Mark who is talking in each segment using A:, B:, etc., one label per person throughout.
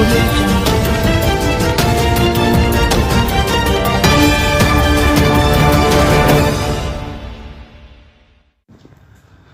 A: audio jungle.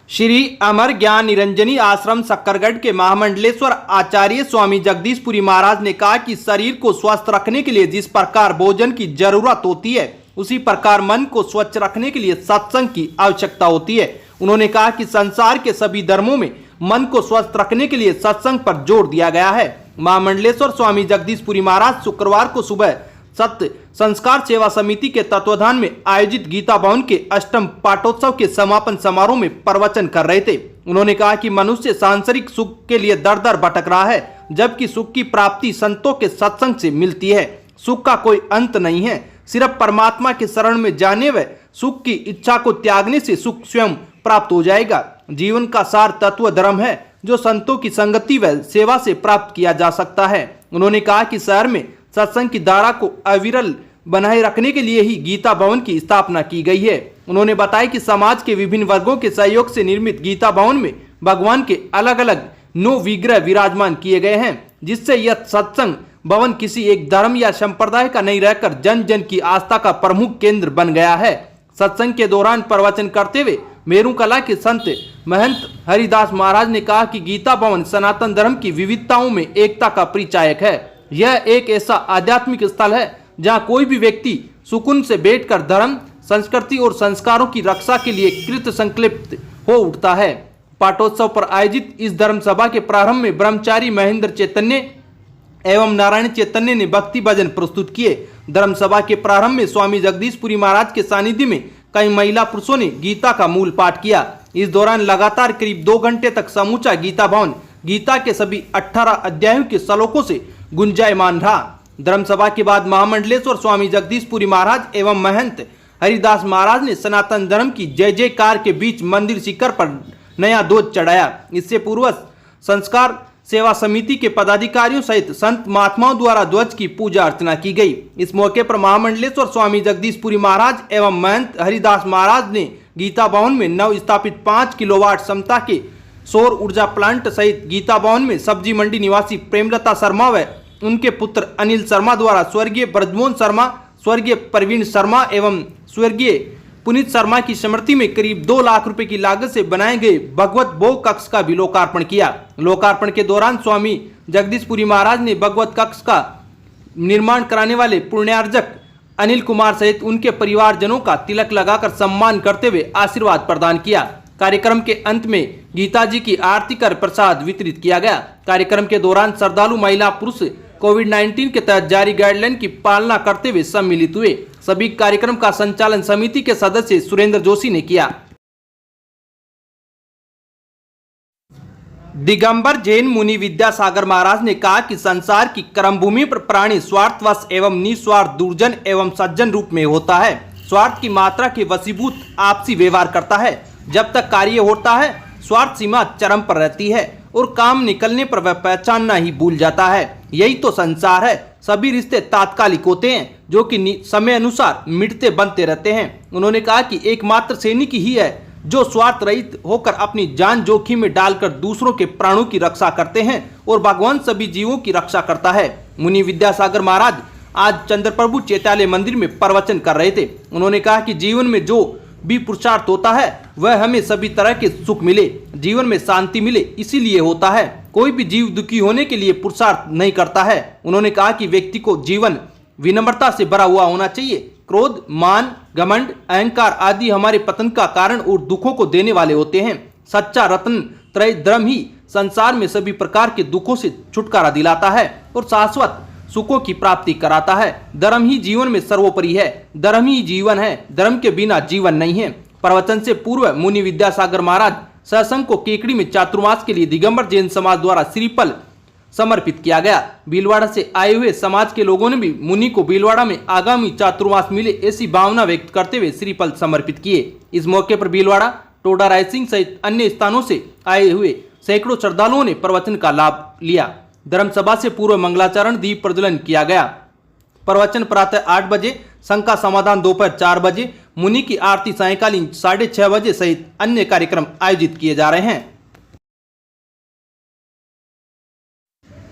B: Shri Amar ज्ञान निरंजनी आश्रम सक्करगढ़ के महामंडलेश्वर आचार्य स्वामी जगदीशपुरी महाराज ने कहा कि शरीर को स्वस्थ रखने के लिए जिस प्रकार भोजन की जरूरत होती है उसी प्रकार मन को स्वच्छ रखने के लिए सत्संग की आवश्यकता होती है। उन्होंने कहा कि संसार के सभी धर्मों में मन को स्वस्थ रखने के लिए सत्संग पर जोर दिया गया है। महामंडलेश्वर स्वामी जगदीशपुरी महाराज शुक्रवार को सुबह सत्य संस्कार सेवा समिति के तत्वाधान में आयोजित गीता भवन के अष्टम पाठोत्सव के समापन समारोह में प्रवचन कर रहे थे। उन्होंने कहा कि मनुष्य सांसारिक सुख के लिए दर दर भटक रहा है, जबकि सुख की प्राप्ति संतों के सत्संग से मिलती है। सुख का कोई अंत नहीं है, सिर्फ परमात्मा के शरण में जाने व सुख की इच्छा को त्यागने से सुख स्वयं प्राप्त हो जाएगा। जीवन का सार तत्व धर्म है जो संतों की संगति व सेवा से प्राप्त किया जा सकता है। उन्होंने कहा कि शहर में सत्संग की धारा को अविरल बनाए रखने के लिए ही गीता भवन की स्थापना की गई है। उन्होंने बताया कि समाज के विभिन्न वर्गों के सहयोग से निर्मित गीता भवन में भगवान के अलग अलग 9 विग्रह विराजमान किए गए हैं, जिससे यह सत्संग भवन किसी एक धर्म या संप्रदाय का नहीं रहकर जन जन की आस्था का प्रमुख केंद्र बन गया है। सत्संग के दौरान प्रवचन करते हुए मेरू कला के संत महंत हरिदास महाराज ने कहा कि गीता भवन सनातन धर्म की विविधताओं में एकता का परिचायक है। यह एक ऐसा आध्यात्मिक स्थल है जहां कोई भी व्यक्ति सुकून से बैठकर धर्म, संस्कृति और संस्कारों की रक्षा के लिए कृत संकल्पित हो उठता है। पाठोत्सव पर आयोजित इस धर्म सभा के प्रारंभ में ब्रह्मचारी महेंद्र चैतन्य एवं नारायण चैतन्य ने भक्ति भजन प्रस्तुत किए। धर्म सभा के प्रारंभ में स्वामी जगदीशपुरी महाराज के सानिध्य में कई महिला पुरुषों ने गीता का मूल पाठ किया। इस दौरान लगातार करीब 2 घंटे तक समूचा गीता भवन गीता के सभी 18 अध्यायों के श्लोकों से गुंजायमान रहा। धर्म सभा के बाद महामंडलेश्वर स्वामी जगदीशपुरी महाराज एवं महंत हरिदास महाराज ने सनातन धर्म की जय जयकार के बीच मंदिर शिखर पर नया ध्वज चढ़ाया। इससे पूर्व संस्कार सेवा समिति के पदाधिकारियों सहित संत महात्माओं द्वारा ध्वज की पूजा अर्चना की गई। इस मौके पर महामंडलेश्वर स्वामी जगदीशपुरी महाराज एवं महंत हरिदास महाराज ने गीता भवन में नव स्थापित 5 किलोवाट क्षमता के सौर ऊर्जा प्लांट सहित गीता भवन में सब्जी मंडी निवासी प्रेमलता शर्मा व उनके पुत्र अनिल शर्मा द्वारा स्वर्गीय ब्रजमोहन शर्मा, स्वर्गीय प्रवीण शर्मा एवं स्वर्गीय पुनीत शर्मा की स्मृति में करीब 2 लाख रुपए की लागत से बनाए गए भगवत भोग कक्ष का भी लोकार्पण किया। लोकार्पण के दौरान स्वामी जगदीशपुरी महाराज ने भगवत कक्ष का निर्माण कराने वाले पुण्यार्जक अनिल कुमार सहित उनके परिवारजनों का तिलक लगाकर सम्मान करते हुए आशीर्वाद प्रदान किया। कार्यक्रम के अंत में गीता जी की आरती कर प्रसाद वितरित किया गया। कार्यक्रम के दौरान श्रद्धालु महिला पुरुष कोविड-19 के तहत जारी गाइडलाइन की पालना करते हुए सम्मिलित हुए। सभी कार्यक्रम का संचालन समिति के सदस्य सुरेंद्र जोशी ने किया। दिगंबर जैन मुनि विद्यासागर महाराज ने कहा कि संसार की कर्मभूमि पर प्राणी स्वार्थवश एवं निस्वार्थ दुर्जन एवं सज्जन रूप में होता है। स्वार्थ की मात्रा के वशीभूत आपसी व्यवहार करता है। जब तक कार्य होता है स्वार्थ सीमा चरम पर रहती है और काम निकलने पर वह पहचानना ही भूल जाता है। यही तो संसार है। सभी रिश्ते तात्कालिक होते हैं जो कि समय अनुसार मिटते बनते रहते हैं। उन्होंने कहा कि एकमात्र सैनिक ही है जो स्वार्थ रहित होकर अपनी जान जोखिम में डालकर दूसरों के प्राणों की रक्षा करते हैं और भगवान सभी जीवों की रक्षा करता है। मुनि विद्यासागर महाराज आज चंद्रप्रभु चैत्यालय मंदिर में प्रवचन कर रहे थे। उन्होंने कहा कि जीवन में जो भी पुरुषार्थ होता है वह हमें सभी तरह के सुख मिले, जीवन में शांति मिले, इसीलिए होता है। कोई भी जीव दुखी होने के लिए पुरुषार्थ नहीं करता है। उन्होंने कहा कि व्यक्ति को जीवन विनम्रता से भरा हुआ होना चाहिए। क्रोध, मान, घमंड, अहंकार आदि हमारे पतन का कारण और दुखों को देने वाले होते हैं। सच्चा रत्न त्रय धर्म ही संसार में सभी प्रकार के दुखों से छुटकारा दिलाता है और शाश्वत सुखों की प्राप्ति कराता है। धर्म ही जीवन में सर्वोपरि है, धर्म ही जीवन है, धर्म के बिना जीवन नहीं है। प्रवचन से पूर्व मुनि विद्यासागर महाराज सत्संग को केकड़ी में चातुर्मास के लिए दिगंबर जैन समाज द्वारा श्रीफल समर्पित किया गया। भीलवाड़ा से आए हुए समाज के लोगों ने भी मुनि को भीलवाड़ा में आगामी चातुर्मास मिले ऐसी भावना व्यक्त करते हुए श्रीफल समर्पित किए। इस मौके पर भीलवाड़ा, टोडा रायसिंह सहित अन्य स्थानों से आए हुए सैकड़ों श्रद्धालुओं ने प्रवचन का लाभ लिया। धर्म सभा से पूर्व मंगलाचरण दीप प्रज्वलन किया गया। प्रवचन प्रातः 8 बजे, शंका समाधान दोपहर 4 बजे, मुनि की आरती सायंकालीन 6:30 बजे सहित अन्य कार्यक्रम आयोजित किए जा रहे हैं।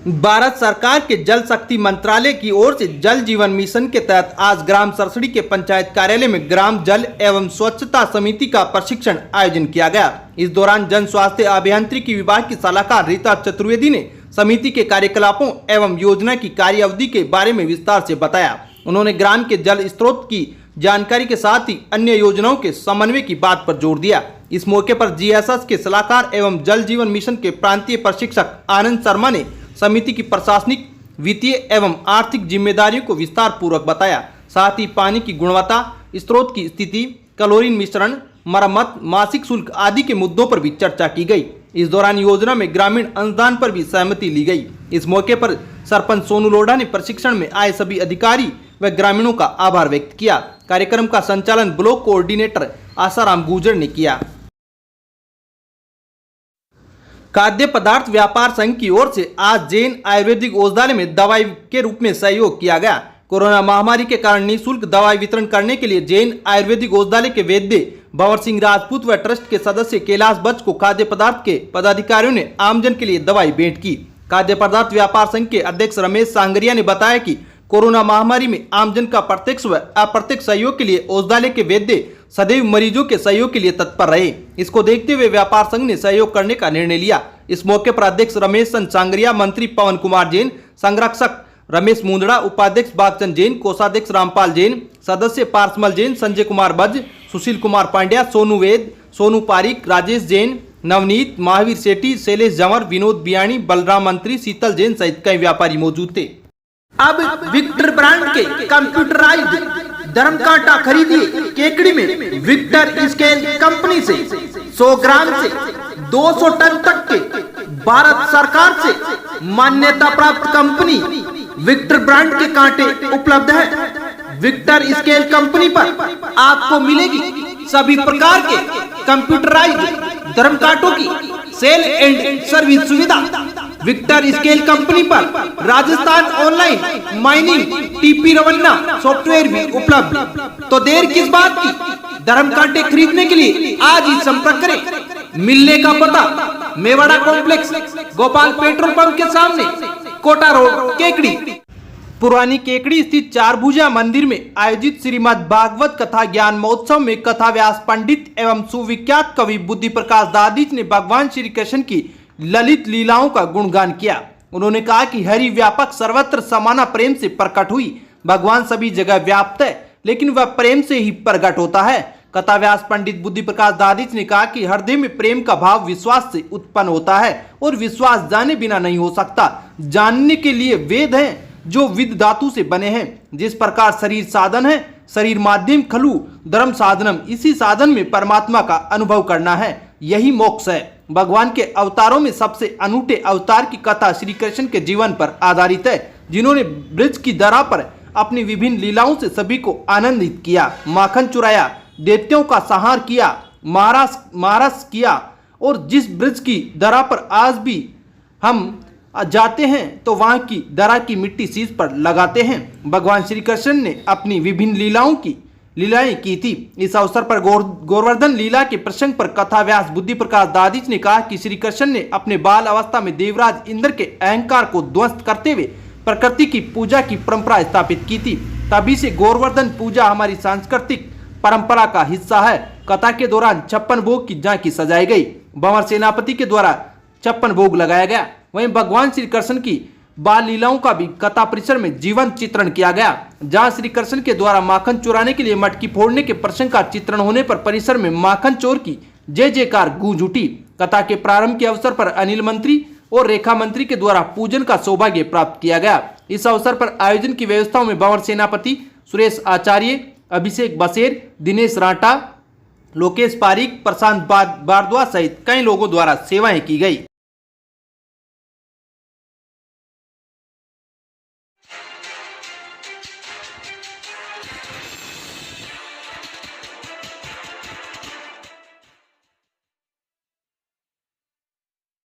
B: भारत सरकार के जल शक्ति मंत्रालय की ओर से जल जीवन मिशन के तहत आज ग्राम सरसड़ी के पंचायत कार्यालय में ग्राम जल एवं स्वच्छता समिति का प्रशिक्षण आयोजन किया गया। इस दौरान जन स्वास्थ्य अभियांत्रिकी विभाग की सलाहकार रीता चतुर्वेदी ने समिति के कार्यकलापों एवं योजना की कार्य अवधि के बारे में विस्तार से बताया। उन्होंने ग्राम के जल स्रोत की जानकारी के साथ ही अन्य योजनाओं के समन्वय की बात पर जोर दिया। इस मौके पर जीएसएस के सलाहकार एवं जल जीवन मिशन के प्रांतीय प्रशिक्षक आनंद शर्मा ने समिति की प्रशासनिक, वित्तीय एवं आर्थिक जिम्मेदारियों को विस्तार पूर्वक बताया। साथ ही पानी की गुणवत्ता, स्रोत की स्थिति, क्लोरीन मिश्रण, मरम्मत, मासिक शुल्क आदि के मुद्दों पर भी चर्चा की गई। इस दौरान योजना में ग्रामीण अनुदान पर भी सहमति ली गई। इस मौके पर सरपंच सोनू लोढ़ा ने प्रशिक्षण में आए सभी अधिकारी व ग्रामीणों का आभार व्यक्त किया। कार्यक्रम का संचालन ब्लॉक कोऑर्डिनेटर आसाराम गुजर ने किया। खाद्य पदार्थ व्यापार संघ की ओर से आज जैन आयुर्वेदिक औषधालय में दवाई के रूप में सहयोग किया गया। कोरोना महामारी के कारण निःशुल्क दवाई वितरण करने के लिए जैन आयुर्वेदिक औषधालय के वैद्य भंवर सिंह राजपूत व ट्रस्ट के सदस्य कैलाश बच को खाद्य पदार्थ के पदाधिकारियों ने आमजन के लिए दवाई भेंट की। खाद्य पदार्थ व्यापार संघ के अध्यक्ष रमेश सांगरिया ने बताया कि कोरोना महामारी में आमजन का प्रत्यक्ष व अप्रत्यक्ष सहयोग के लिए औषधालय के वैद्य सदैव मरीजों के सहयोग के लिए तत्पर रहे। इसको देखते हुए व्यापार संघ ने सहयोग करने का निर्णय लिया। इस मौके पर अध्यक्ष रमेश चंद सांगरिया, मंत्री पवन कुमार जैन, संरक्षक रमेश मुंदड़ा, उपाध्यक्ष बागचंद जैन, कोषाध्यक्ष रामपाल जैन, सदस्य पार्समल जैन, संजय कुमार बज, सुशील कुमार पांड्या, सोनू वेद, सोनू पारिक, राजेश जैन, नवनीत, महावीर सेठी, शैलेश जंवर, विनोद बियाणी, बलराम मंत्री, शीतल जैन सहित कई व्यापारी मौजूद थे।
A: अब विक्टर ब्रांड के कंप्यूटराइज्ड धर्म कांटा खरीदिए केकड़ी में विक्टर स्केल कंपनी से 100 ग्राम से 200 टन तक के भारत सरकार से मान्यता प्राप्त कंपनी विक्टर ब्रांड के कांटे उपलब्ध है। विक्टर स्केल कंपनी पर आपको मिलेगी सभी प्रकार के कंप्यूटराइज्ड धर्म कांटों की सेल एंड सर्विस सुविधा। विक्टर स्केल कंपनी पर Rajasthan online mining TP Revanna software भी उपलब्ध। तो देर किस बात की, धर्म कांटे खरीदने के लिए आज ही संपर्क करें। मिलने का पता Mewada complex, Gopal petrol pump के सामने, कोटा रोड, केकड़ी।
B: पुरानी केकड़ी स्थित चारभुजा मंदिर में आयोजित श्रीमद् भागवत कथा ज्ञान महोत्सव में कथा व्यास पंडित एवं सुविख्यात कवि बुद्धि प्रकाश दादीज ने भगवान श्री कृष्ण की ललित लीलाओं का गुणगान किया। उन्होंने कहा कि हरि व्यापक सर्वत्र समाना प्रेम से प्रकट हुई। भगवान सभी जगह व्याप्त है, लेकिन वह प्रेम से ही प्रकट होता है। कथा व्यास पंडित बुद्धि प्रकाश दादीज ने कहा कि हृदय में प्रेम का भाव विश्वास से उत्पन्न होता है और विश्वास जाने बिना नहीं हो सकता। जानने के लिए वेद हैं जो विद धातु से बने हैं। जिस प्रकार शरीर साधन है, शरीर माध्यम खलु धर्म साधनम, इसी साधन में परमात्मा का अनुभव करना है, यही मोक्ष है। भगवान के अवतारों में सबसे अनूठे अवतार की कथा श्री कृष्ण के जीवन पर आधारित है, जिन्होंने ब्रज की धरा पर अपनी विभिन्न लीलाओं से सभी को आनंदित किया, माखन चुराया, दैत्यों का संहार किया, महारास किया। और जिस ब्रज की धरा पर आज भी हम जाते हैं तो वहां की धरा की मिट्टी शीश पर लगाते हैं। भगवान श्री कृष्ण ने अपनी विभिन्न लीलाएं की थी। इस अवसर पर गोवर्धन लीला के प्रसंग पर कथा व्यास बुद्धि प्रकाश दादीज ने कहा कि श्री कृष्ण ने अपने बाल अवस्था में देवराज इंद्र के अहंकार को ध्वस्त करते हुए प्रकृति की पूजा की परंपरा स्थापित की थी। तभी से गोवर्धन पूजा हमारी सांस्कृतिक परंपरा का हिस्सा है। कथा के दौरान 56 भोग की झांकी सजाई गई। भंवर सेनापति के द्वारा 56 भोग लगाया गया। वहीं भगवान श्री कृष्ण की बाल लीलाओं का भी कथा परिसर में जीवंत चित्रण किया गया, जहां श्री कृष्ण के द्वारा माखन चुराने के लिए मटकी फोड़ने के प्रसंग का चित्रण होने पर परिसर में माखन चोर की जय जयकार गूंज उठी। कथा के प्रारंभ के अवसर पर अनिल मंत्री और रेखा मंत्री के द्वारा पूजन का सौभाग्य प्राप्त किया गया। इस अवसर पर आयोजन की व्यवस्थाओं में भंवर सेनापति, सुरेश आचार्य, अभिषेक बसेर, दिनेश राठा, लोकेश पारिक, प्रशांत भारद्वाज सहित कई लोगों द्वारा सेवाएं की गई।